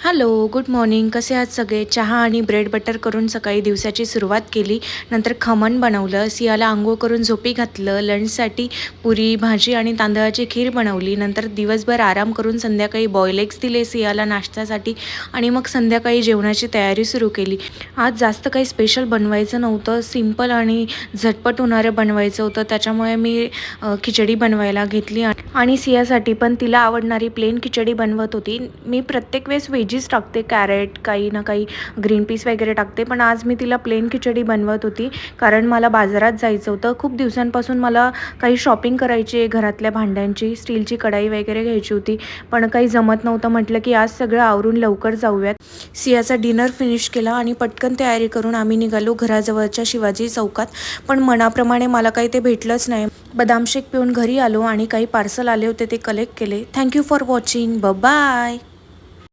Hello, good morning. कसे आहात सगळे? चहा आणि ब्रेड बटर करून सकाळी दिवसाची सुरुवात केली. नंतर खमण बनवलं, सियाला अंघोळ करून झोपी घातलं. लंचसाठी पुरी, भाजी आणि तांदळाची खीर बनवली. नंतर दिवसभर आराम करून संध्याकाळी बॉईल एग्स दिले सियाला नाश्त्यासाठी आणि मग संध्याकाळी जेवणाची तयारी सुरू केली. आज जास्त काही स्पेशल बनवायचं नव्हतं, सिंपल आणि झटपट होणारं बनवायचं होतं. त्याच्यामुळे मी खिचडी बनवायला घेतली आणि सियासाठी पण तिला आवडणारी प्लेन खिचडी बनवत होती. मी प्रत्येक वेळेस व्हेजीस टाकते, कॅरेट काही ना काही ग्रीन पीस वगैरे टाकते, पण आज मी तिला प्लेन खिचडी बनवत होती कारण मला बाजारात जायचं होतं. खूप दिवसांपासून मला काही शॉपिंग करायची आहे, घरातल्या भांड्यांची, स्टीलची कढाई वगैरे घ्यायची होती, पण काही जमत नव्हतं. म्हटलं की आज सगळं आवरून लवकर जाऊयात. सियाचा डिनर फिनिश केला आणि पटकन तयारी करून आम्ही निघालो घराजवळच्या शिवाजी चौकात. पण मनाप्रमाणे मला काही ते भेटलंच नाही. बदाम शेक पिऊन घरी आलो आणि काही पार्सल आले होते ते कलेक्ट केले. Thank you for watching. बाय.